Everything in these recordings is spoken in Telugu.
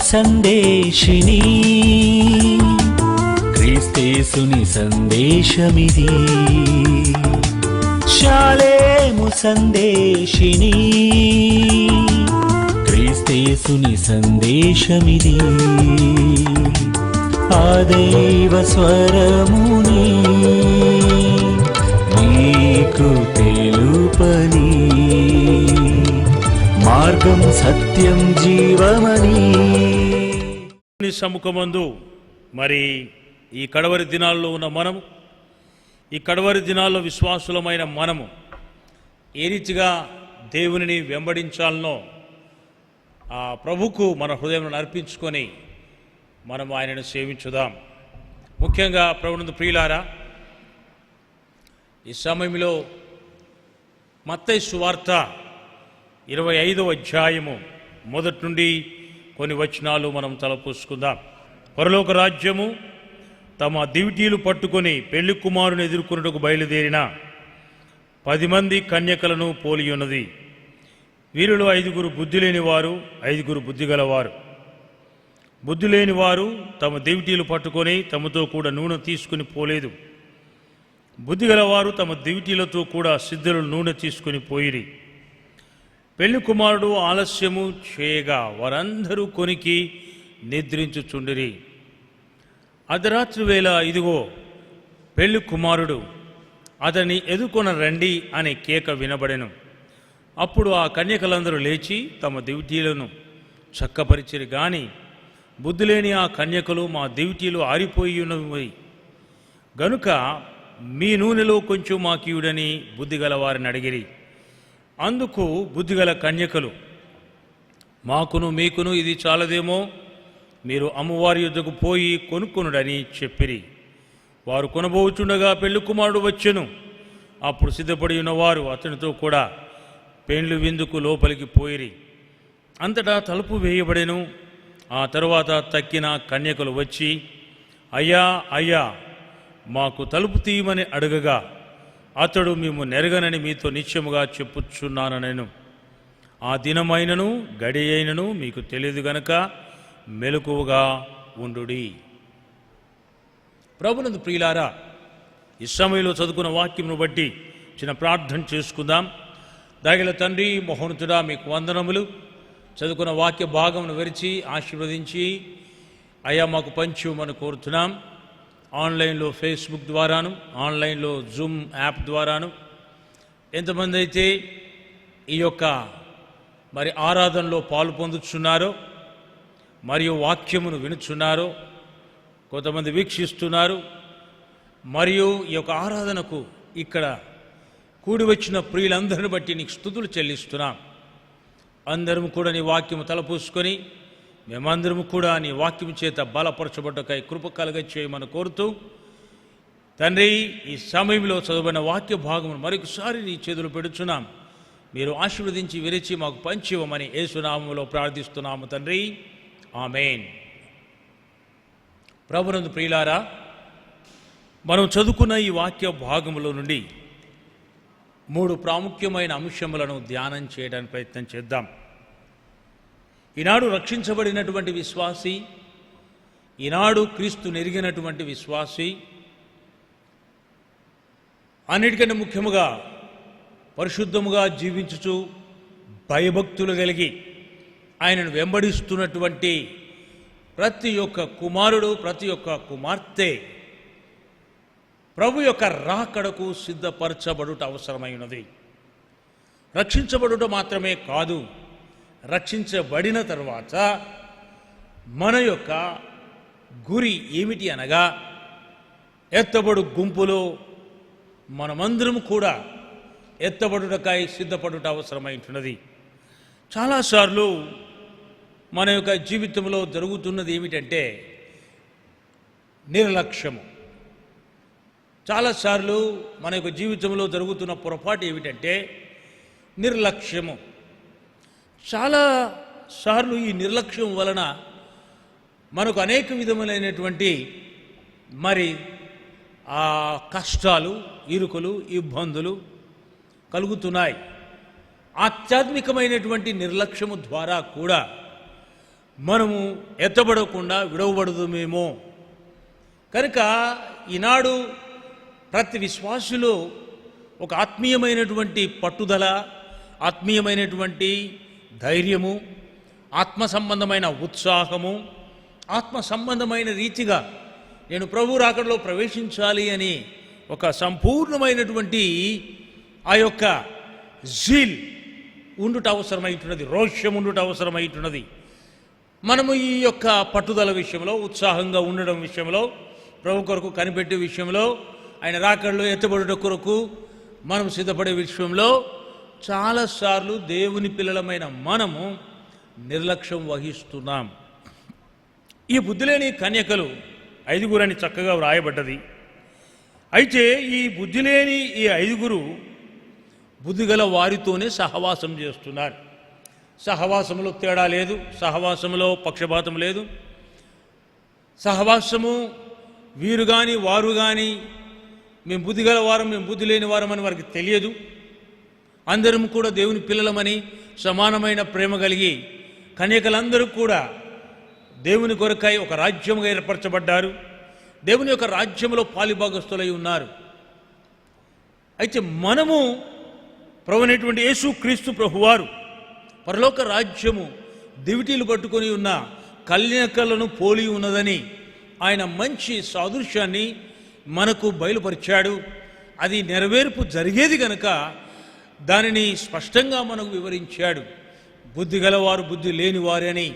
సందేశిని క్రీస్తేసుని సందేశమిది. షాలేము సందేశిని క్రీస్తేసుని సందేశమిది. ఆ దైవ స్వరముని నీకు తెలుపని, మార్గం సత్యం జీవమని. సముఖమందు మరి ఈ కడవరి దినాల్లో ఉన్న మనము, ఈ కడవరి దినాల్లో విశ్వాసులమైన మనము ఏ రీతిగా దేవునిని వెంబడించాలనో ఆ ప్రభుకు మన హృదయం అర్పించుకొని మనం ఆయనను సేవించుదాం. ముఖ్యంగా ప్రభునందు ప్రియులారా, ఈ సమయంలో మత్తయి సువార్త 25వ అధ్యాయము మొదటి నుండి కొన్ని వచనాలు మనం తలపోసుకుందాం. పరలోక రాజ్యము తమ దివిటీలు పట్టుకొని పెళ్లి కుమారుని ఎదుర్కొనుటకు బయలుదేరిన 10 మంది కన్యకలను పోలి ఉన్నది. వీరిలో 5 బుద్ధి లేనివారు, 5 బుద్ధి గలవారు. బుద్ధి లేనివారు తమ దివిటీలు పట్టుకొని తమతో కూడా నూనె తీసుకుని పోలేదు. బుద్ధి గలవారు తమ దివిటీలతో కూడా సిద్ధులు నూనె తీసుకుని పోయిరి. పెళ్లి కుమారుడు ఆలస్యము చేయగా వారందరూ కొనికి నిద్రించుచుండిరి. అర్ధరాత్రి వేళ ఇదిగో పెళ్లి కుమారుడు అతన్ని ఎదుర్కొన రండి అనే కేక వినబడెను. అప్పుడు ఆ కన్యకలందరూ లేచి తమ దివిటీలను చక్కపరిచిరి. గాని బుద్ధి లేని ఆ కన్యకలు, మా దివిటీలు ఆరిపోయి ఉన్నవి గనుక మీ నూనెలో కొంచెం మాకీయుడని బుద్ధిగల వారిని అడిగిరి. అందుకు బుద్ధిగల కన్యకలు, మాకును మీకును ఇది చాలదేమో, మీరు అమ్మవారి యుద్ధకు పోయి కొనుక్కొనుడని చెప్పిరి. వారు కొనబోచుండగా పెళ్లి కుమారుడు వచ్చెను. అప్పుడు సిద్ధపడి ఉన్నవారు అతనితో కూడా పెండ్లు విందుకు లోపలికి పోయిరి. అంతటా తలుపు వేయబడెను. ఆ తరువాత తక్కిన కన్యకలు వచ్చి, అయ్యా అయ్యా మాకు తలుపు తీయమని అడగగా అతడు మేము నెరగనని మీతో నిశ్చయముగా చెప్పుచున్నానను. ఆ దినమైనను గడి అయినను మీకు తెలియదు గనక మెలకువగా ఉండుడి. ప్రభునందు ప్రియులారా, ఈ సమయంలో చదువుకున్న వాక్యమును బట్టి చిన్న ప్రార్థన చేసుకుందాం. దయగల తండ్రి మహోన్నతుడా, మీకు వందనములు. చదువుకున్న వాక్య భాగమును విరిచి ఆశీర్వదించి అయ్యా మాకు పంచిమని కోరుతున్నాం. ఆన్లైన్లో ఫేస్బుక్ ద్వారాను, ఆన్లైన్లో జూమ్ యాప్ ద్వారాను ఎంతమంది అయితే ఈ యొక్క మరి ఆరాధనలో పాలు పొందుతున్నారో మరియు వాక్యమును వినుచున్నారో, కొంతమంది వీక్షిస్తున్నారు. మరియు ఈ యొక్క ఆరాధనకు ఇక్కడ కూడి వచ్చిన ప్రియులందరిని బట్టి నీకు స్తుతులు చెల్లిస్తున్నాం. అందరం కూడా నీ వాక్యము తలపూసుకొని మేమందరము కూడా నీ వాక్యము చేత బలపరచబడ్డకై కృప కలుగ చేయమని కోరుతూ, తండ్రి ఈ సమయంలో చదువుబడిన వాక్య భాగమును మరొకసారి నీ చేతులు పెడుచున్నాం. మీరు ఆశీర్వదించి విరిచి మాకు పంచివ్వమని యేసునామములో ప్రార్థిస్తున్నాము తండ్రి, ఆమేన్. ప్రభునందు ప్రియులారా, మనం చదువుకున్న ఈ వాక్య భాగములో నుండి 3 ప్రాముఖ్యమైన అంశములను ధ్యానం చేయడానికి ప్రయత్నం చేద్దాం. ఈనాడు రక్షించబడినటువంటి విశ్వాసి, ఈనాడు క్రీస్తు నెరిగినటువంటి విశ్వాసి, అన్నిటికంటే ముఖ్యముగా పరిశుద్ధముగా జీవించుచు భయభక్తులు కలిగి ఆయనను వెంబడిస్తున్నటువంటి ప్రతి ఒక్క కుమారుడు, ప్రతి ఒక్క కుమార్తె ప్రభు యొక్క రాకడకు సిద్ధపరచబడుట అవసరమైనది. రక్షించబడుట మాత్రమే కాదు, రక్షించబడిన తర్వాత మన యొక్క గురి ఏమిటి అనగా, ఎత్తబడు గుంపులో మనమందరం కూడా ఎత్తబడుటకై సిద్ధపడుట అవసరమైనది. చాలాసార్లు మన యొక్క జీవితంలో జరుగుతున్నది ఏమిటంటే నిర్లక్ష్యము. చాలాసార్లు మన యొక్క జీవితంలో జరుగుతున్న పొరపాటు ఏమిటంటే నిర్లక్ష్యము. చాలా సార్లు ఈ నిర్లక్ష్యం వలన మనకు అనేక విధములైనటువంటి మరి ఆ కష్టాలు, ఇరుకులు, ఇబ్బందులు కలుగుతున్నాయి. ఆధ్యాత్మికమైనటువంటి నిర్లక్ష్యము ద్వారా కూడా మనము ఎత్తబడకుండా విడవబడదుమేమో. కనుక ఈనాడు ప్రతి విశ్వాసులో ఒక ఆత్మీయమైనటువంటి పట్టుదల, ఆత్మీయమైనటువంటి ధైర్యము, ఆత్మ సంబంధమైన ఉత్సాహము, ఆత్మ సంబంధమైన రీతిగా నేను ప్రభు రాకడలో ప్రవేశించాలి అని ఒక సంపూర్ణమైనటువంటి ఆ యొక్క జీల్ ఉండుట అవసరమైంటున్నది, రోషం ఉండుట అవసరమైంటున్నది. మనము ఈ యొక్క పట్టుదల విషయంలో, ఉత్సాహంగా ఉండడం విషయంలో, ప్రభు కొరకు కనిపెట్టే విషయంలో, ఆయన రాకడలో ఎత్తబడుట కొరకు మనం సిద్ధపడే విషయంలో చాలాసార్లు దేవుని పిల్లలమైన మనము నిర్లక్ష్యం వహిస్తున్నాం. ఈ బుద్ధిలేని కన్యకలు 5 అని చక్కగా వ్రాయబడ్డది. అయితే ఈ బుద్ధిలేని ఈ 5 బుద్ధిగల వారితోనే సహవాసం చేస్తున్నారు. సహవాసంలో తేడా లేదు, సహవాసంలో పక్షపాతం లేదు. సహవాసము వీరు కానీ వారు కానీ మేము బుద్ధిగల వారం, మేము బుద్ధి లేని వారం అని వారికి తెలియదు. అందరం కూడా దేవుని పిల్లలమని సమానమైన ప్రేమ కలిగి కన్యకలందరూ కూడా దేవుని కొరకై ఒక రాజ్యముగా ఏర్పరచబడ్డారు. దేవుని యొక్క రాజ్యంలో పాలిభాగస్తులై ఉన్నారు. అయితే మనము ప్రభువైనటువంటి యేసు క్రీస్తు ప్రభువారు పరలోక రాజ్యము దివిటీలు పట్టుకొని ఉన్న కన్యకలను పోలి ఉన్నదని ఆయన మంచి సాదృశ్యాన్ని మనకు బయలుపరిచాడు. అది నెరవేర్పు జరిగేది కనుక దానిని స్పష్టంగా మనకు వివరించాడు. బుద్ధి గలవారు బుద్ధి లేనివారు అని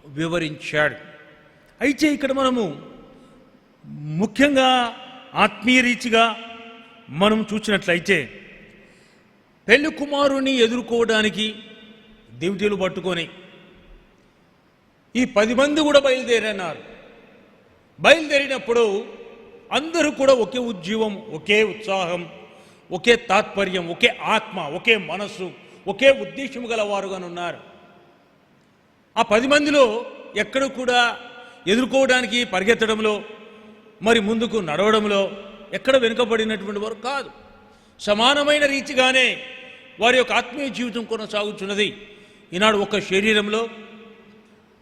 వివరించాడు. అయితే ఇక్కడ మనము ముఖ్యంగా ఆత్మీయ రీతిగా మనం చూసినట్లయితే పెళ్లి కుమారుని ఎదుర్కోవడానికి దివిటీలు పట్టుకొని ఈ 10 మంది కూడా బయలుదేరన్నారు. బయలుదేరినప్పుడు అందరూ కూడా ఒకే ఉజ్జీవం, ఒకే ఉత్సాహం, ఒకే తాత్పర్యం, ఒకే ఆత్మ, ఒకే మనస్సు, ఒకే ఉద్దేశం గలవారుగా ఉన్నారు. ఆ 10 మందిలో ఎక్కడ కూడా ఎదుర్కోవడానికి పరిగెత్తడంలో, మరి ముందుకు నడవడంలో ఎక్కడ వెనుకబడినటువంటి వారు కాదు. సమానమైన రీతిగానే వారి యొక్క ఆత్మీయ జీవితం కొనసాగుతున్నది. ఈనాడు ఒక శరీరంలో,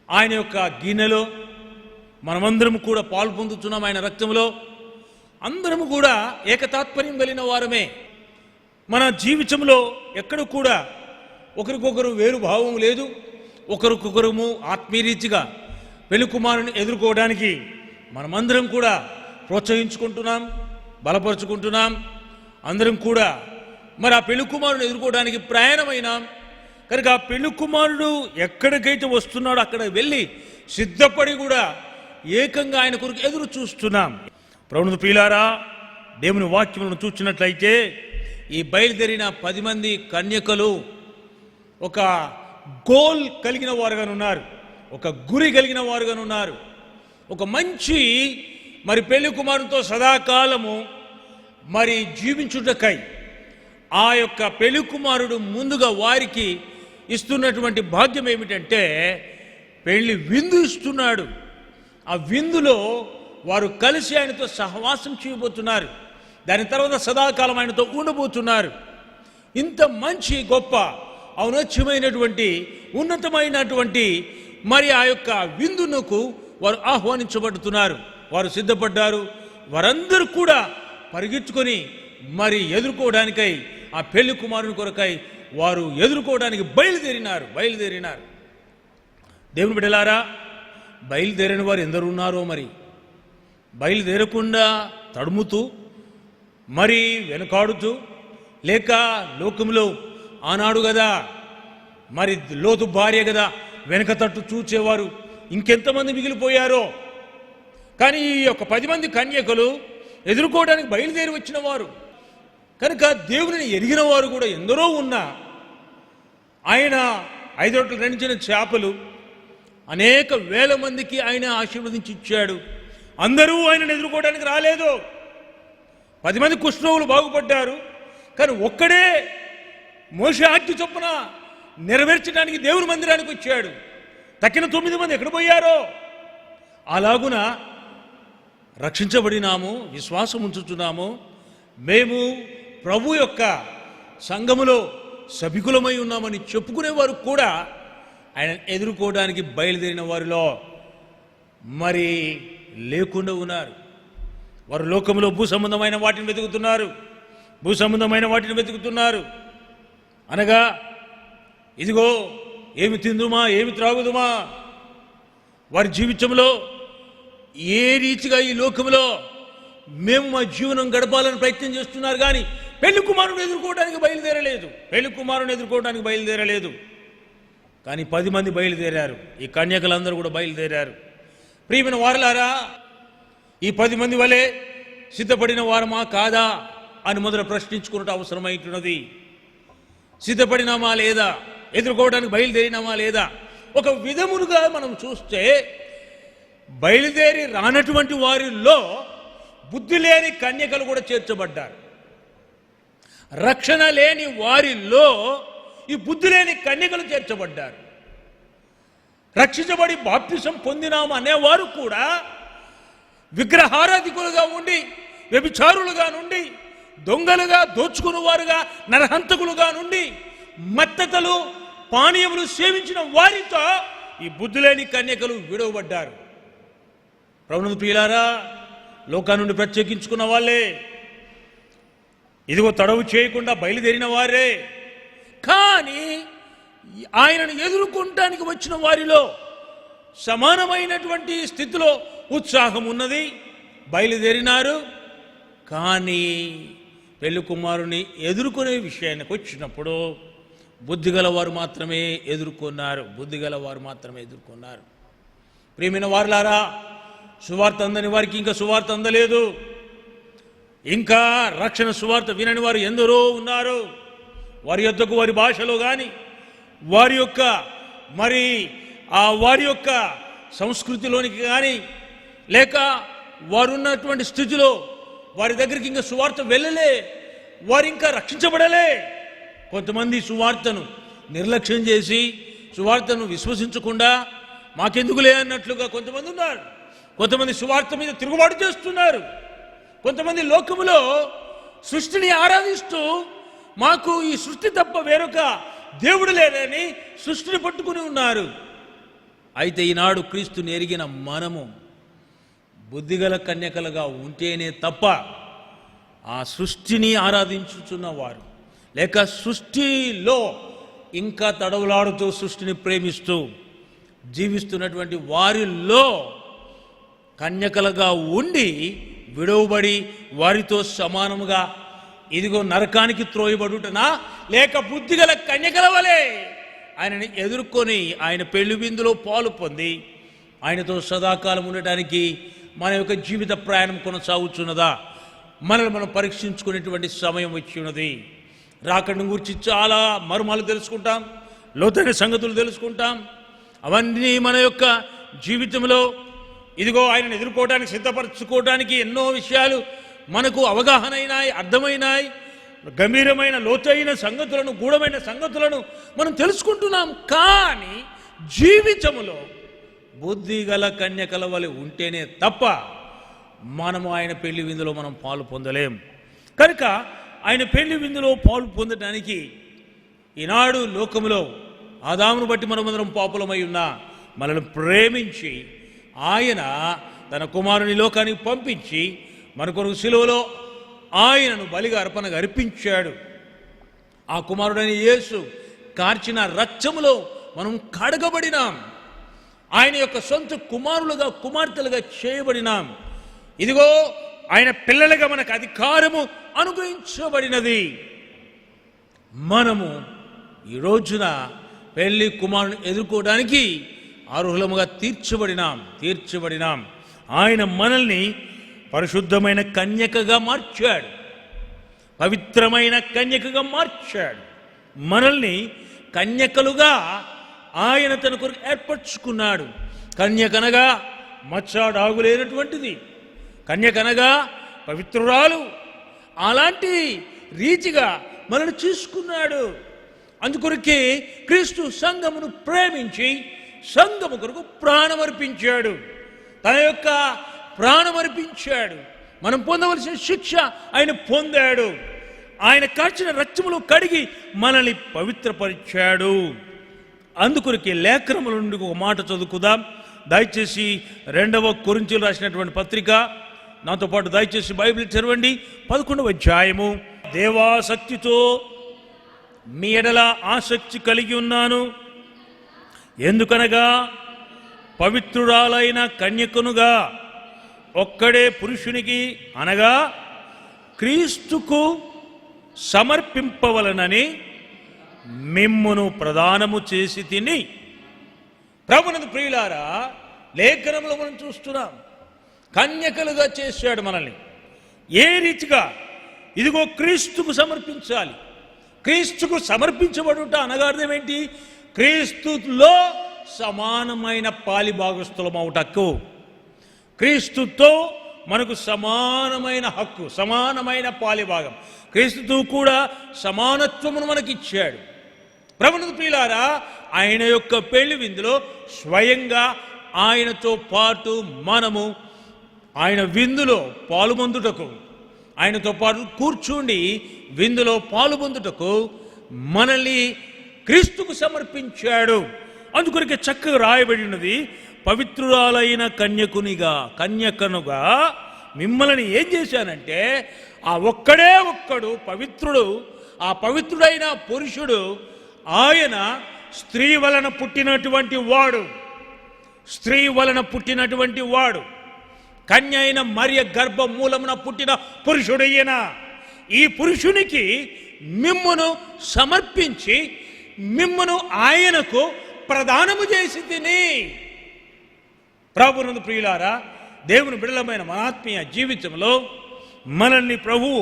ఆయన యొక్క గిన్నెలో మనమందరం కూడా పాలు పొందుతున్నాం. ఆయన రక్తంలో అందరము కూడా ఏకతాత్పర్యం కలిగిన వారమే. మన జీవితంలో ఎక్కడ కూడా ఒకరికొకరు వేరు భావం లేదు. ఒకరికొకరము ఆత్మీయరీతిగా పెళ్లి కుమారుని ఎదుర్కోవడానికి మనమందరం కూడా ప్రోత్సహించుకుంటున్నాం, బలపరుచుకుంటున్నాం. అందరం కూడా మరి ఆ పెళ్లి కుమారుని ఎదుర్కోవడానికి ప్రయాణమైనాం కనుక ఆ పెళ్లి కుమారుడు ఎక్కడికైతే వస్తున్నాడో అక్కడ వెళ్ళి సిద్ధపడి కూడా ఏకంగా ఆయన కొరకు ఎదురు చూస్తున్నాం. ప్రభువును ప్రియులారా, దేవుని వాక్యములను చూసినట్లయితే ఈ బయలుదేరిన 10 మంది కన్యకలు ఒక గోల్ కలిగిన వారుగా ఉన్నారు, ఒక గురి కలిగిన వారుగా ఉన్నారు. ఒక మంచి మరి పెళ్లి కుమారునితో సదాకాలము మరి జీవించుటకై ఆ యొక్క పెళ్లి కుమారుడు ముందుగా వారికి ఇస్తున్నటువంటి భాగ్యం ఏమిటంటే పెళ్లి విందు ఇస్తున్నాడు. ఆ విందులో వారు కలిసి ఆయనతో సహవాసం చేయబోతున్నారు. దాని తర్వాత సదాకాలం ఆయనతో ఉండబోతున్నారు. ఇంత మంచి గొప్ప ఔన్నత్యమైనటువంటి ఉన్నతమైనటువంటి మరి ఆ యొక్క విందునకు వారు ఆహ్వానించబడుతున్నారు. వారు సిద్ధపడ్డారు. వారందరూ కూడా పరిగెత్తుకొని మరి ఎదుర్కోవడానికై ఆ పెళ్లి కుమారుని కొరకై వారు ఎదుర్కోవడానికి బయలుదేరినారు. దేవుని బిడ్డలారా, బయలుదేరిన వారు ఎందరు ఉన్నారో, మరి బయలుదేరకుండా తడుముతూ మరి వెనుకాడుతూ, లేక లోకంలో ఆనాడు కదా మరి లోతు భార్య కదా వెనక తట్టు చూచేవారు ఇంకెంతమంది మిగిలిపోయారో. కానీ ఈ యొక్క 10 మంది కన్యకలు ఎదుర్కోవడానికి బయలుదేరి వచ్చిన వారు కనుక దేవుని ఎరిగిన వారు కూడా ఎందరో ఉన్నా ఆయన 5 రొట్టెలు 2 చిన్న చేపలు అనేక వేల మందికి ఆయన ఆశీర్వదించి ఇచ్చాడు. అందరూ ఆయనను ఎదుర్కోవడానికి రాలేదు. 10 మంది కుష్ఠరోగులు బాగుపడ్డారు. కానీ ఒక్కడే మోషే ఆజ్ఞ చొప్పున నెరవేర్చడానికి దేవుని మందిరానికి వచ్చాడు. తక్కిన 9 మంది ఎక్కడ పోయారో. అలాగున రక్షించబడినాము, విశ్వాసం ఉంచుతున్నాము. మేము ప్రభు యొక్క సంఘములో సభికులమై ఉన్నామని చెప్పుకునేవారు కూడా ఆయన ఎదుర్కోవడానికి బయలుదేరిన వారిలో మరి లేకుండా ఉన్నారు. వారు లోకంలో భూ సంబంధమైన వాటిని వెతుకుతున్నారు. అనగా ఇదిగో ఏమి తిందుమా, ఏమి త్రాగుదుమా, వారి జీవితంలో ఏ రీతిగా ఈ లోకంలో మేము మా జీవనం గడపాలని ప్రయత్నం చేస్తున్నారు. కానీ పెళ్లి కుమారుని ఎదుర్కోవడానికి బయలుదేరలేదు. కానీ 10 మంది బయలుదేరారు. ఈ కన్యకలందరూ కూడా బయలుదేరారు. ప్రియమైన వారలారా, ఈ 10 మంది వలె సిద్ధపడిన వారమా కాదా అని మొదలు ప్రశ్నించుకున్నట్టు అవసరమైతున్నది. సిద్ధపడినామా లేదా, ఎదుర్కోవడానికి బయలుదేరినామా లేదా? ఒక విధములుగా మనం చూస్తే బయలుదేరి రానటువంటి వారిలో బుద్ధి లేని కన్యకలు కూడా చేర్చబడ్డారు. రక్షణ లేని వారిలో ఈ బుద్ధి లేని కన్యకలు చేర్చబడ్డారు. రక్షించబడి బాప్తిసం పొందినాము అనేవారు కూడా విగ్రహారాధికులుగా ఉండి, వ్యభిచారులుగా నుండి, దొంగలుగా, దోచుకునేవారుగా, నరహంతకులుగా నుండి, మత్తతలు పానీయములు సేవించిన వారితో ఈ బుద్ధి లేని కన్యకలు విడవబడ్డారు. ప్రభునందు ప్రియులారా, లోకా నుండి ప్రత్యేకించుకున్న వాళ్ళే, ఇదిగో తడవు చేయకుండా బయలుదేరిన వారే. కానీ ఆయనను ఎదుర్కొనడానికి వచ్చిన వారిలో సమానమైనటువంటి స్థితిలో ఉత్సాహం ఉన్నది, బయలుదేరినారు. కానీ పెళ్లి కుమారుని ఎదుర్కొనే విషయానికి వచ్చినప్పుడు బుద్ధిగల వారు మాత్రమే ఎదుర్కొన్నారు. ప్రియమైన వారులారా, సువార్త అందని వారికి ఇంకా సువార్త అందలేదు. ఇంకా రక్షణ సువార్త వినని వారు ఎందరో ఉన్నారు. వారి యొద్దకు వారి భాషలో కానీ, వారి యొక్క సంస్కృతిలోనికి కానీ, లేక వారున్నటువంటి స్థితిలో వారి దగ్గరికి ఇంకా సువార్త వెళ్ళలే, వారు ఇంకా రక్షించబడలే. కొంతమంది సువార్తను నిర్లక్ష్యం చేసి, సువార్తను విశ్వసించకుండా మాకెందుకులే అన్నట్లుగా కొంతమంది ఉన్నారు. కొంతమంది సువార్త మీద తిరుగుబాటు చేస్తున్నారు. కొంతమంది లోకములో సృష్టిని ఆరాధిస్తూ మాకు ఈ సృష్టి తప్ప వేరొక దేవుడు లేదని సృష్టిని పట్టుకుని ఉన్నారు. అయితే ఈనాడు క్రీస్తుని ఎరిగిన మనము బుద్ధిగల కన్యకలుగా ఉంటేనే తప్ప ఆ సృష్టిని ఆరాధించుచున్నవారు, లేక సృష్టిలో ఇంకా తడవులాడుతూ సృష్టిని ప్రేమిస్తూ జీవిస్తున్నటువంటి వారిలో కన్యకలుగా ఉండి విడవబడి వారితో సమానముగా ఇదిగో నరకానికి త్రోయబడుటనా, లేక బుద్ధిగల కన్యకల వలె ఆయనని ఎదుర్కొని ఆయన పెళ్లి విందులో పాలు పొంది ఆయనతో సదాకాలం ఉండటానికి మన యొక్క జీవిత ప్రయాణం కొనసాగుతున్నదా? మనల్ని మనం పరీక్షించుకునేటువంటి సమయం వచ్చి ఉన్నది. రాకడను గురించి చాలా మర్మాలు తెలుసుకుంటాం, లోతైన సంగతులు తెలుసుకుంటాం. అవన్నీ మన యొక్క జీవితంలో ఇదిగో ఆయనను ఎదుర్కోవడానికి సిద్ధపరచుకోవడానికి ఎన్నో విషయాలు మనకు అవగాహన అయినాయి, అర్థమైనాయి. గంభీరమైన లోతైన సంగతులను, గూఢమైన సంగతులను మనం తెలుసుకుంటున్నాం. కానీ జీవితములో బుద్ధి గల కన్యకల వలె ఉంటేనే తప్ప మనము ఆయన పెళ్లి విందులో మనం పాలు పొందలేం. కనుక ఆయన పెళ్లి విందులో పాలు పొందడానికి ఈనాడు లోకములో ఆదామును బట్టి మనమందరం పాపులమై ఉన్నా మనల్ని ప్రేమించి ఆయన తన కుమారుని లోకానికి పంపించి మన కొరకు శిలువలో ఆయనను బలిగా అర్పణగా అర్పించాడు. ఆ కుమారుడైన యేసు కార్చిన రక్తములో మనం కడగబడినాం. ఆయన యొక్క సొంత కుమారులుగా, కుమార్తెలుగా చేయబడినాం. ఇదిగో ఆయన పిల్లలుగా మనకు అధికారము అనుగ్రహించబడినది. మనము ఈ రోజున పెళ్లి కుమారుని ఎదుర్కోవడానికి అర్హులముగా తీర్చబడినాం. ఆయన మనల్ని పరిశుద్ధమైన కన్యకగా మార్చాడు, పవిత్రమైన కన్యకగా మార్చాడు. మనల్ని కన్యకలుగా ఆయన తన కొరకు ఏర్పరచుకున్నాడు. కన్యకనగా మచ్చాడాగు లేనటువంటిది, కన్యకనగా పవిత్రురాలు. అలాంటి రీతిగా మనల్ని చూసుకున్నాడు. అందుకొరకే క్రీస్తు సంఘమును ప్రేమించి సంఘము కొరకు ప్రాణమర్పించాడు, తన యొక్క ప్రాణమర్పించాడు. మనం పొందవలసిన శిక్ష ఆయన పొందాడు. ఆయన కార్చిన రక్తములో కడిగి మనల్ని పవిత్రపరిచాడు. అందుకొరికి లేఖనముల నుండి ఒక మాట చదువుకుందాం. దయచేసి 2వ కొరింథీయులకు రాసినటువంటి పత్రిక నాతో పాటు దయచేసి బైబిల్ తెరవండి. 11వ అధ్యాయము. దేవాసక్తితో మీ ఎడల ఆసక్తి కలిగి ఉన్నాను, ఎందుకనగా పవిత్రురాలైన కన్యకనుగా ఒక్కడే పురుషునికి అనగా క్రీస్తుకు సమర్పింపవలనని మిమ్మును ప్రదానము చేసి తిని. ప్రభునందు ప్రియులారా, లేఖనంలో మనం చూస్తున్నాం, కన్యకలుగా చేశాడు మనల్ని. ఏ రీతిగా? ఇదిగో క్రీస్తుకు సమర్పించాలి. క్రీస్తుకు సమర్పించబడుట అనగా అర్థం ఏంటి? క్రీస్తులో సమానమైన పాలిభాగస్థులం అవుటకు. క్రీస్తుతో మనకు సమానమైన హక్కు, సమానమైన పాలిభాగం. క్రీస్తుతో కూడా సమానత్వమును మనకిచ్చాడు. ప్రభునందు ప్రియులారా, ఆయన యొక్క పెళ్లి విందులో స్వయంగా ఆయనతో పాటు మనము ఆయన విందులో పాలుపొందుటకు, ఆయనతో పాటు కూర్చుండి విందులో పాలుపొందుటకు మనల్ని క్రీస్తుకు సమర్పించాడు. అందుకొరకే చక్కగా రాయబడి ఉన్నది, పవిత్రురాలైన కన్యకనుగా మిమ్మల్ని ఏం చేశానంటే, ఆ ఒక్కడే ఒక్కడు పవిత్రుడు, ఆ పవిత్రుడైన పురుషుడు ఆయన స్త్రీ వలన పుట్టినటువంటి వాడు. స్త్రీ వలన పుట్టినటువంటి వాడు, కన్య అయిన మరియ గర్భ మూలమున పుట్టిన పురుషుడు ఈయన. ఈ పురుషునికి మిమ్మును సమర్పించి మిమ్మును ఆయనకు ప్రదానము చేసి తిని. ప్రభునందు ప్రియులారా, దేవుని బిడలమైన మన ఆత్మీయ జీవితంలో మనల్ని ప్రభువు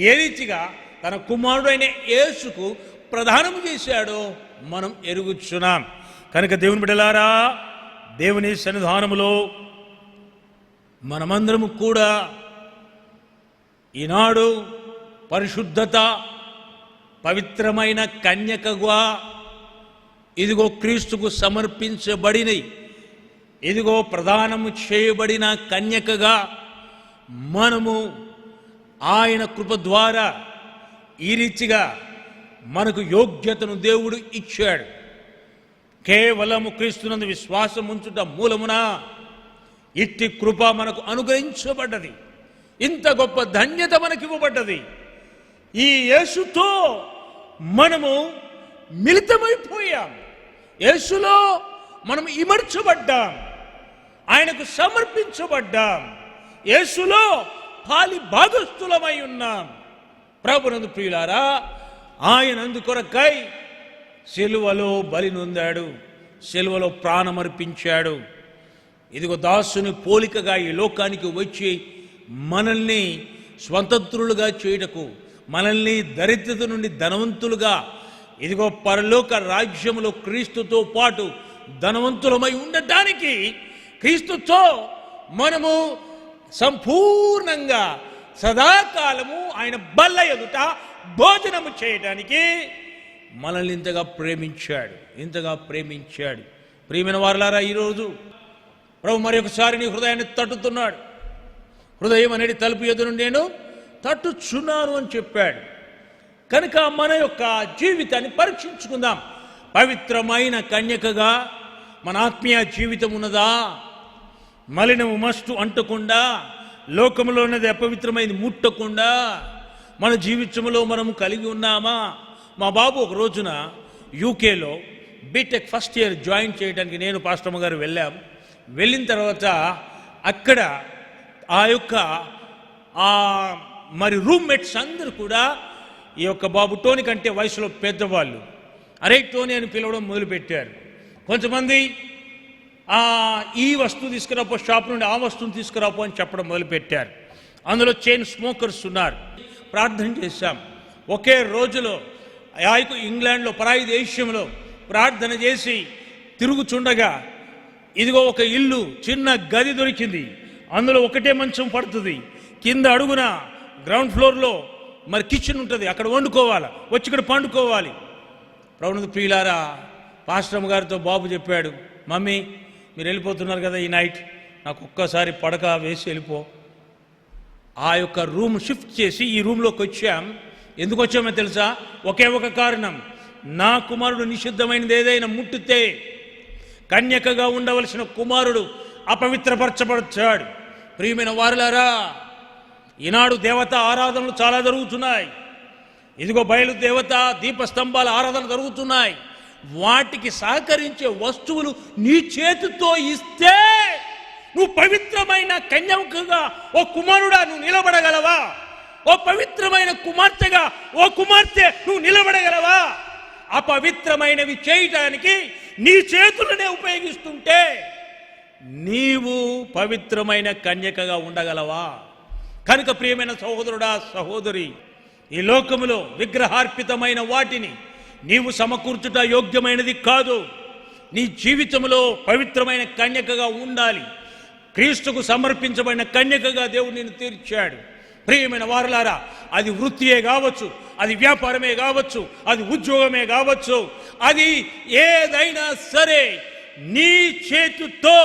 ఏ రీతిగా తన కుమారుడైన యేసుకు ప్రదానము చేశాడో మనం ఎరుగుచున్నాం. కనుక దేవుని బిడలారా, దేవుని సన్నిధానములో మనమందరము కూడా ఈనాడు పరిశుద్ధత, పవిత్రమైన కన్యకగా ఇదిగో క్రీస్తుకు సమర్పించబడిన, ఇదిగో ప్రదానము చేయబడిన కన్యకగా మనము ఆయన కృప ద్వారా ఈ రీతిగా మనకు యోగ్యతను దేవుడు ఇచ్చాడు. కేవలము క్రీస్తునందు విశ్వాసం ఉంచుట మూలమున ఇట్టి కృప మనకు అనుగ్రహించబడ్డది. ఇంత గొప్ప ధన్యత మనకి ఇవ్వబడ్డది. ఈ యేసుతో మనము మిళితమైపోయాం. యేసులో మనం ఇమర్చబడ్డాం, ఆయనకు సమర్పించబడ్డాం, యేసులో పాలి భాగస్థులమై ఉన్నాం. ప్రభునందు ప్రియులారా, ఆయన అందుకొరకై సిలువలో బలి నొందాడు, సిలువలో ప్రాణమర్పించాడు. ఇదిగో దాసుని పోలికగా ఈ లోకానికి వచ్చి మనల్ని స్వతంత్రులుగా చేయుటకు, మనల్ని దరిద్రత నుండి ధనవంతులుగా, ఇదిగో పరలోక రాజ్యములో క్రీస్తుతో పాటు ధనవంతులమై ఉండటానికి, క్రీస్తుతో మనము సంపూర్ణంగా సదాకాలము ఆయన బల్ల ఎదుట భోజనము చేయడానికి మనల్ని ఇంతగా ప్రేమించాడు, ఇంతగా ప్రేమించాడు. ప్రియమైన వారలారా, ఈరోజు ప్రభు మరి ఒకసారి నీ హృదయాన్ని తట్టుతున్నాడు. హృదయం అనేది తలుపు ఎదురు నేను తట్టుచున్నాను అని చెప్పాడు. కనుక మన యొక్క జీవితాన్ని పరీక్షించుకుందాం. పవిత్రమైన కన్యకగా మన ఆత్మీయ జీవితం ఉన్నదా? మలినము మస్తు అంటకుండా, లోకములో ఉన్నది అపవిత్రమైనది ముట్టకుండా మన జీవితంలో మనము కలిగి ఉన్నామా? మా బాబు ఒక రోజున యూకేలో బీటెక్ ఫస్ట్ ఇయర్ జాయిన్ చేయడానికి నేను పాస్టమ్మ గారు వెళ్ళిన తర్వాత అక్కడ ఆ యొక్క మరి రూమ్మేట్స్ అందరూ కూడా ఈ యొక్క బాబు టోనీ కంటే వయసులో పెద్దవాళ్ళు, అరే టోనీ అని పిలవడం మొదలుపెట్టారు. కొంతమంది ఈ వస్తువు తీసుకురాపో, షాప్ నుండి ఆ వస్తువుని తీసుకురాపో అని చెప్పడం మొదలుపెట్టారు. అందులో చైన్ స్మోకర్స్ ఉన్నారు. ప్రార్థన చేశాం. ఒకే రోజులో ఇంగ్లాండ్లో పరాయి దేశంలో ప్రార్థన చేసి తిరుగుచుండగా ఇదిగో ఒక ఇల్లు, చిన్న గది దొరికింది. అందులో ఒకటే మంచం పడుతుంది. కింద అడుగున గ్రౌండ్ ఫ్లోర్లో మరి కిచెన్ ఉంటుంది, అక్కడ వండుకోవాలి, వచ్చి ఇక్కడ పండుకోవాలి. ప్రభునందు ప్రియులారా, పాస్టమ్ గారితో బాబు చెప్పాడు, మమ్మీ మీరు వెళ్ళిపోతున్నారు కదా ఈ నైట్, నాకు ఒక్కసారి పడక వేసి వెళ్ళిపో. ఆ యొక్క రూమ్ షిఫ్ట్ చేసి ఈ రూమ్లోకి వచ్చాం. ఎందుకు వచ్చామో తెలుసా? ఒకే ఒక కారణం, నా కుమారుడు నిషిద్ధమైనది ఏదైనా ముట్టితే కన్యకగా ఉండవలసిన కుమారుడు అపవిత్రపరచబడతాడు. ప్రియమైన వారులారా, ఈనాడు దేవత ఆరాధనలు చాలా జరుగుతున్నాయి. ఇదిగో బయలు దేవత దీపస్తంభాల ఆరాధన జరుగుతున్నాయి. వాటికి సహకరించే వస్తువులు నీ చేతితో ఇస్తే నువ్వు పవిత్రమైన కన్యకగా ఓ కుమారుడా నువ్వు నిలబడగలవా? ఓ పవిత్రమైన కుమార్తెగా ఓ కుమార్తె నువ్వు నిలబడగలవా? అపవిత్రమైనవి చేయటానికి నీ చేతులనే ఉపయోగిస్తుంటే నీవు పవిత్రమైన కన్యకగా ఉండగలవా? కనుక ప్రియమైన సహోదరుడా, సహోదరి, ఈ లోకములో విగ్రహార్పితమైన వాటిని నీవు సమకూర్చుట యోగ్యమైనది కాదు. నీ జీవితంలో పవిత్రమైన కన్యకగా ఉండాలి. క్రీస్తుకు సమర్పించబడిన కన్యకగా దేవుడు నిన్ను తీర్చాడు. ప్రియమైన వారులారా, అది వృత్తియే కావచ్చు, అది వ్యాపారమే కావచ్చు, అది ఉద్యోగమే కావచ్చు, అది ఏదైనా సరే నీ చేతితో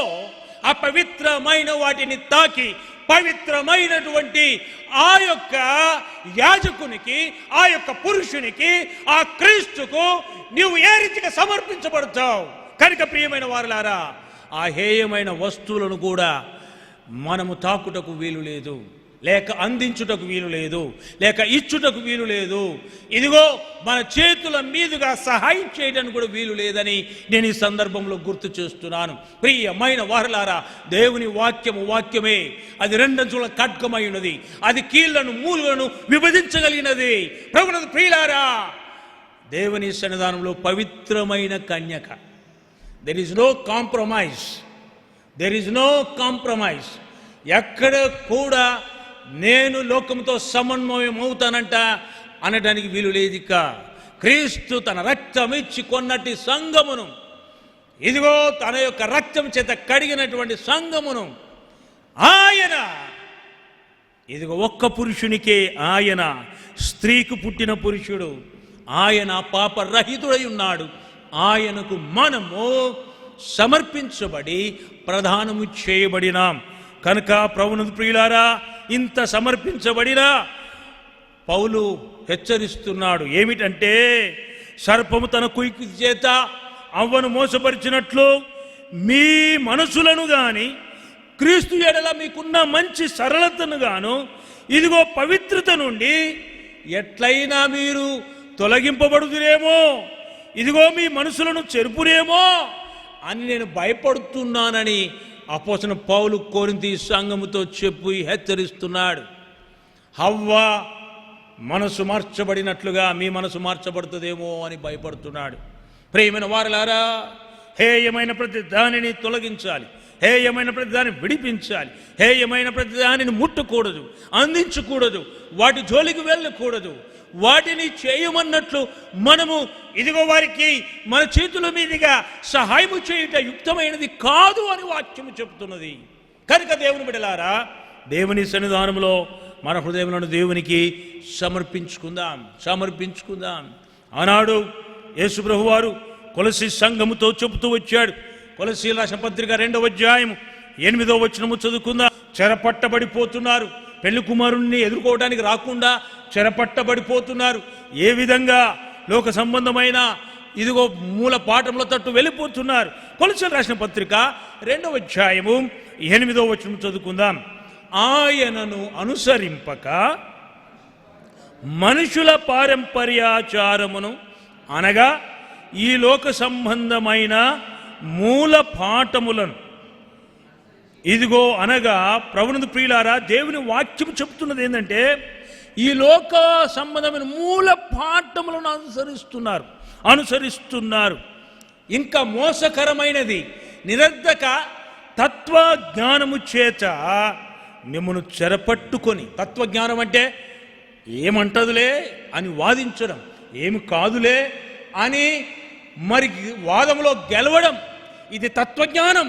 అపవిత్రమైన వాటిని తాకి పవిత్రమైనటువంటి ఆ యొక్క యాజకునికి, ఆ యొక్క పురుషునికి, ఆ క్రీస్తుకు నీవు ఏ రీతిగా సమర్పించబడతావు. కనుక ప్రియమైన వారులారా, ఆ హేయమైన వస్తువులను కూడా మనము తాకుటకు వీలు లేదు, లేక అందించుటకు వీలు లేదు, లేక ఇచ్చుటకు వీలు లేదు. ఇదిగో మన చేతుల మీదుగా సహాయం చేయడానికి కూడా వీలు లేదని నేను ఈ సందర్భంలో గుర్తు చేస్తున్నాను. ప్రియమైన వారలారా, దేవుని వాక్యమే అది రెండంచుల ఖడ్గమై ఉన్నది. అది కీళ్లను మూలులను విభజించగలిగినది. ప్రభువునందు ప్రియులారా, దేవుని సన్నిధానంలో పవిత్రమైన కన్యక. There is no compromise. There is no compromise. ఎక్కడ కూడా నేను లోకంతో సమన్వయం అవుతానంట అనడానికి వీలు లేదు. ఇక క్రీస్తు తన రక్తం ఇచ్చి కొన్నటి సంఘమును, ఇదిగో తన యొక్క రక్తం చేత కడిగినటువంటి సంఘమును ఆయన, ఇదిగో ఒక్క పురుషునికే ఆయన, స్త్రీకి పుట్టిన పురుషుడు, ఆయన పాపరహితుడై ఉన్నాడు. ఆయనకు మనము సమర్పించబడి ప్రదానము చేయబడినాం. కనుక ప్రభువునందు ప్రియులారా, ఇంత సమర్పించబడినా పౌలు హెచ్చరిస్తున్నాడు. ఏమిటంటే, సర్పము తన కుయుక్తి చేత అవ్వను మోసపరిచినట్లు మీ మనసులను గాని క్రీస్తు ఎడల మీకున్న మంచి సరళతను గాను, ఇదిగో పవిత్రత నుండి ఎట్లయినా మీరు తొలగింపబడుదురేమో, ఇదిగో మీ మనసులను చెరుపురేమో అని నేను భయపడుతున్నానని అపోస్తలుడైన పౌలు కొరింథీ సంఘముతో చెప్పి హెచ్చరిస్తున్నాడు. హవ్వ మనసు మార్చబడినట్లుగా మీ మనసు మార్చబడుతుందేమో అని భయపడుతున్నాడు. ప్రియమైన వారలారా, హేయమైన ప్రతి దానిని తొలగించాలి, హేయమైన ప్రతి దాన్ని విడిపించాలి, హేయమైన ప్రతి దానిని ముట్టకూడదు, అందించకూడదు, వాటి జోలికి వెళ్ళకూడదు. వాటిని చేయమన్నట్లు మనము ఇదిగో వారికి మన చేతుల మీదుగా సహాయము చేయుట యుక్తమైనది కాదు అని వాక్యము చెప్తున్నది. కనుక దేవుని బిడ్డలారా, దేవుని సన్నిధానంలో మన హృదయములను దేవునికి సమర్పించుకుందాం. ఆనాడు యేసు ప్రభువారు కొలసీ సంఘముతో చెబుతూ వచ్చాడు. కొలసీయుల రాసిన పత్రిక 2వ అధ్యాయము 8వ వచనము చదువుకుందాం. చెరపట్టబడిపోతున్నారు, పెళ్లి కుమారుణ్ణి ఎదుర్కోవడానికి రాకుండా చెరపట్టబడిపోతున్నారు. ఏ విధంగా లోక సంబంధమైన ఇదిగో మూల పాఠముల తట్టు వెళ్ళిపోతున్నారు. కొలసీయుల రాసిన పత్రిక 2వ అధ్యాయము 8వ వచనం చదువుకుందాం. ఆయనను అనుసరింపక మనుషుల పారంపర్యాచారమును, అనగా ఈ లోక సంబంధమైన మూల పాఠములను, ఇదిగో అనగా ప్రభువునందు ప్రియులారా, దేవుని వాక్యం చెప్తున్నది ఏంటంటే, ఈ లోక సంబంధమైన మూల పాఠములను అనుసరిస్తున్నారు. ఇంకా మోసకరమైనది నిరర్ధక తత్వజ్ఞానము చేత మిమ్మను చెరపట్టుకొని, తత్వజ్ఞానం అంటే ఏమంటదులే అని వాదించడం, ఏమి కాదులే అని మరి వాదంలో గెలవడం, ఇది తత్వజ్ఞానం.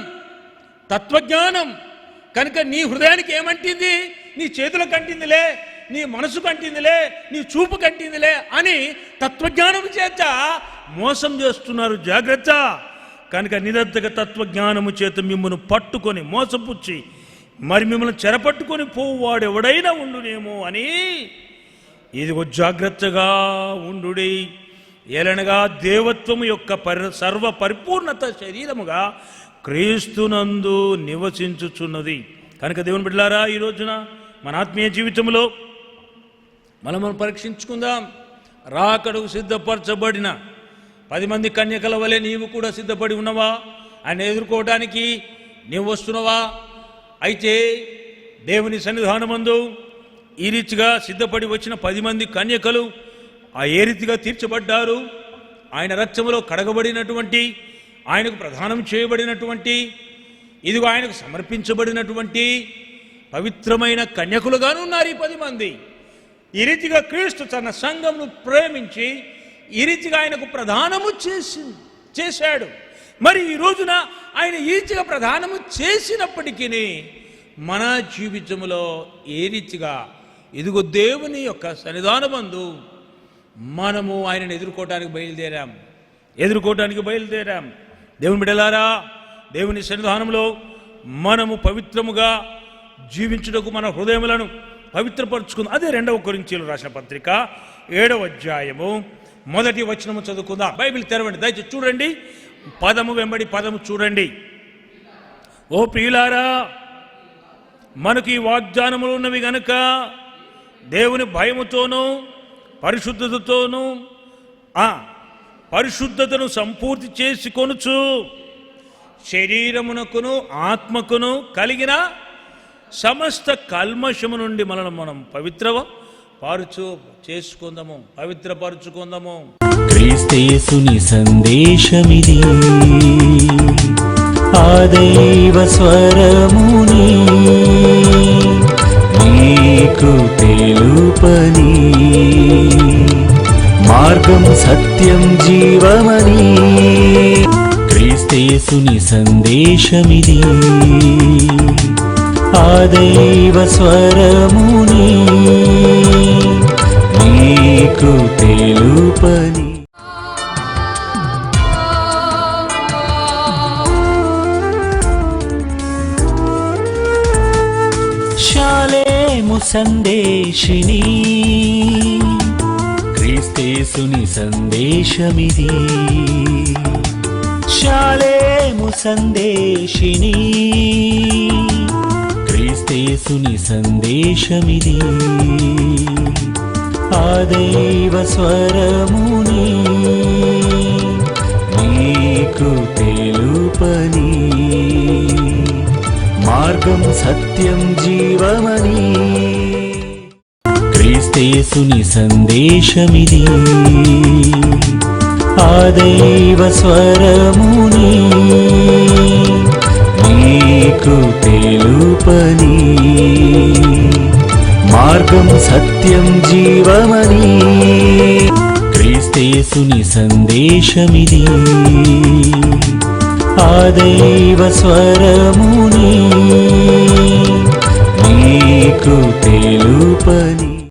కనుక నీ హృదయానికి ఏమంటింది? నీ చేతులకు కంటిందిలే, నీ మనసు కంటిందిలే, నీ చూపు కంటిందిలే అని తత్వజ్ఞానం చేత మోసం చేస్తున్నారు. జాగ్రత్త. కనుక నిరర్ధక తత్వజ్ఞానము చేత మిమ్మల్ని పట్టుకొని మోసపుచ్చి మరి మిమ్మల్ని చెరపట్టుకొని పోవాడు ఎవడైనా ఉండునేమో అని, ఇదిగో జాగ్రత్తగా ఉండుడి. ఏలనగా దేవత్వము యొక్క సర్వ పరిపూర్ణత శరీరముగా క్రీస్తునందు నివసించుచున్నది. కనుక దేవుని బిడ్డలారా, ఈ రోజున మన ఆత్మీయ జీవితంలో మనం పరీక్షించుకుందాం. రాకడకు సిద్ధపరచబడిన 10 మంది కన్యకల వలె నీవు కూడా సిద్ధపడి ఉన్నవా? ఆయన ఎదుర్కోవడానికి నీవు వస్తున్నవా? అయితే దేవుని సన్నిధానమందు ఈ రీతిగా సిద్ధపడి వచ్చిన 10 మంది కన్యకలు ఏ రీతిగా తీర్చబడ్డారు? ఆయన రక్తములో కడగబడినటువంటి, ఆయనకు ప్రదానం చేయబడినటువంటి, ఇదిగో ఆయనకు సమర్పించబడినటువంటి పవిత్రమైన కన్యకులుగాను ఉన్నారు ఈ 10 మంది. ఈ రీతిగా క్రీస్తు తన సంఘమును ప్రేమించి ఈ రీతిగా ఆయనకు ప్రదానము చేశాడు. మరి ఈ రోజున ఆయన ఈ రీతిగా ప్రదానము చేసినప్పటికీ మన జీవితంలో ఏ రీతిగా ఇదిగో దేవుని యొక్క సన్నిధానమందు మనము ఆయనను ఎదుర్కోవటానికి బయలుదేరాం. దేవుని బిడ్డలారా, దేవుని సన్నిధానంలో మనము పవిత్రముగా జీవించుటకు మన హృదయములను పవిత్రపరుచుకుందాం. అదే 2వ కొరింథీయులకు రాసిన పత్రిక 7వ అధ్యాయము 1వ వచనము చదువుకుందాం. బైబిల్ తెరవండి, దయచేసి చూడండి, పదము వెంబడి పదము చూడండి. ఓ ప్రియులారా, మనకు ఈ వాగ్దానములు ఉన్నవి గనుక దేవుని భయముతోనూ పరిశుద్ధతను సంపూర్తి చేసుకొనుచు శరీరమునకును ఆత్మకును కలిగిన సమస్త కల్మషము నుండి మనం పవిత్రపరుచుకుందాము. క్రీస్తేసుని సందేశమిది, ఆ దైవ స్వరముని నీకు తెలుపని, మార్గం సత్యం జీవమని. క్రీస్తేసుని సందేశమిది, ఆ దైవ స్వరముని నీకు తెలుపని. శాలేము సందేశిని, క్రీస్తేసుని సందేశమిది. శాలేము సందేశిని, క్రీస్తేసుని సందేశమిది. ఆ దైవ స్వరముని నీకు తెలుపని, మార్గం సత్యం జీవమని. క్రీస్తేసుని సందేశమిది, ఆ దైవ స్వరముని నీకు తెలుపని, మార్గం సత్యం జీవమని. క్రీస్తేసుని సందేశమిది, ఆ దైవ స్వరముని నీకు తెలుపని.